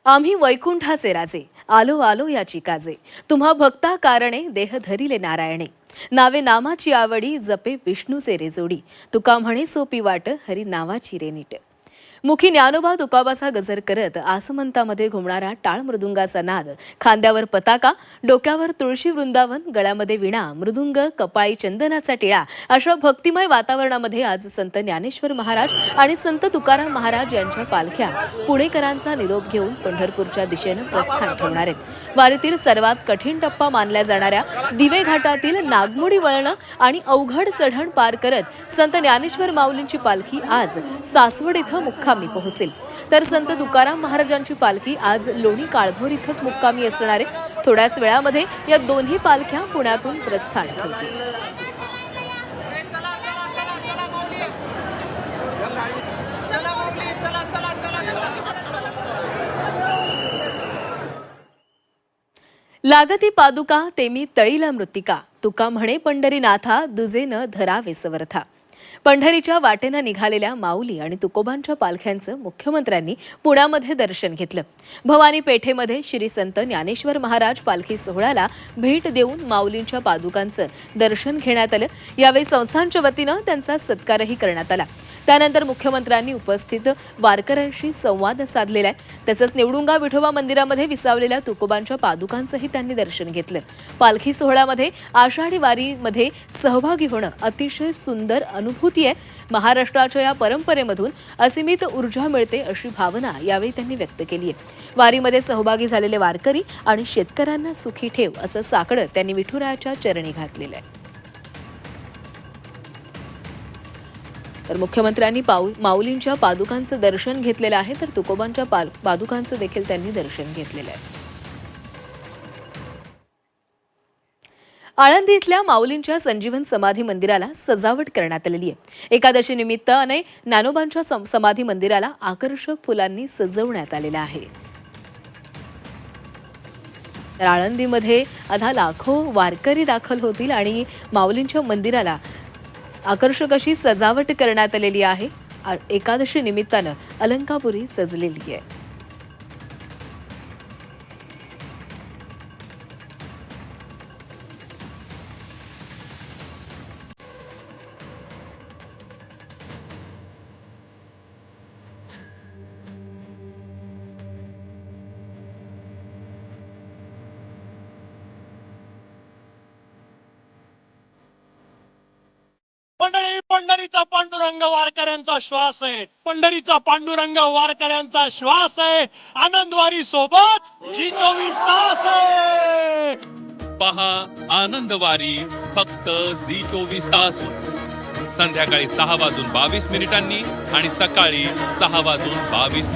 आम्ही वैकुंठाचे राजे आलो आलो याची काजे तुम्हा भक्ता कारणे देह धरिले नारायणे नावे नामाची आवडी जपे विष्णूचे रे जोडी तुका म्हणे सोपी वाट हरी नावाची रे नीट मुखी ज्ञानोबा तुकाबाचा गजर करत आसमंतामध्ये घुमणारा टाळ मृदुंगाचा नाद, खांद्यावर पताका, डोक्यावर तुळशी वृंदावन, गळ्यामध्ये विणा, मृदुंग, कपाळी चंदनाचा टिळा अशा भक्तिमय वातावरणामध्ये आज संत ज्ञानेश्वर महाराज आणि संत तुकाराम महाराज यांच्या पालख्या पुणेकरांचा निरोप घेऊन पंढरपूरच्या दिशेने प्रस्थान ठेवणार आहेत। वारीतील सर्वात कठीण टप्पा मानल्या जाणाऱ्या दिवे घाटातील नागमोडी वळण आणि अवघड चढण पार करत संत ज्ञानेश्वर माऊलींची पालखी आज सासवड इथं मुक्कामी पोहोचेल, तर संत तुकाराम महाराजांची पालखी आज लोणी काळभोर इथं मुक्कामी असणार आहे। थोड्याच वेळामध्ये या दोन्ही पालख्या पुण्यातून प्रस्थान ठेवतील। लागती पादुका तेमी तळीला मृत्तिका तुका म्हणे पंढरीनाथा दुजे न धरावे समर्था। पंढरीच्या वाटेनं निघालेल्या माऊली आणि तुकोबांच्या पालख्यांचं मुख्यमंत्र्यांनी पुण्यामध्ये दर्शन घेतलं। भवानी पेठेमध्ये श्री संत ज्ञानेश्वर महाराज पालखी सोहळ्याला भेट देऊन माऊलींच्या पादुकांचं दर्शन घेण्यात आलं। यावेळी संस्थांच्या वतीनं त्यांचा सत्कारही करण्यात आला। त्यानंतर मुख्यमंत्र्यांनी उपस्थित वारकऱ्यांशी संवाद साधलेला आहे। तसंच निवडुंगा विठोबा मंदिरामध्ये विसावलेल्या तुकोबांच्या पादुकांचंही त्यांनी दर्शन घेतलं। पालखी सोहळ्यामध्ये आषाढी वारीमध्ये सहभागी होणं अतिशय सुंदर अनुभूती आहे। महाराष्ट्राच्या या परंपरेमधून असीमित ऊर्जा मिळते अशी भावना यावेळी त्यांनी व्यक्त केली आहे। वारीमध्ये सहभागी झालेले वारकरी आणि शेतकऱ्यांना सुखी ठेव असं साकडं त्यांनी विठुरायाच्या चरणी घातलेलं आहे। तर मुख्यमंत्र्यांनी माऊलींच्या पादुकांचं दर्शन घेतलेलं आहे, तर तुकोबांच्या पादुकांचं देखील त्यांनी दर्शन घेतलेलं आहे। आळंदी इथल्या माऊलींच्या संजीवन समाधी मंदिराला सजावट करण्यात आलेली आहे। एकादशी निमित्ताने ज्ञानोबांच्या समाधी मंदिराला आकर्षक फुलांनी सजवण्यात आलेलं आहे। तर आळंदीमध्ये आता लाखो वारकरी दाखल होतील आणि माऊलींच्या मंदिराला आकर्षक अशी सजावट करण्यात आलेली आहे। एकादशी निमित्तानं अलंकापुरी सजलेली आहे। पंढरीचा पांडुरंग वारकऱ्यांचा श्वास आहे। पंढरीचा पांडुरंग वारकऱ्यांचा श्वास आहे। आनंदवारी सोबत जी 24 तास आहे। पहा आनंदवारी फक्त झी 24 तास संध्याकाळी 6:22 आणि सकाळी 6:22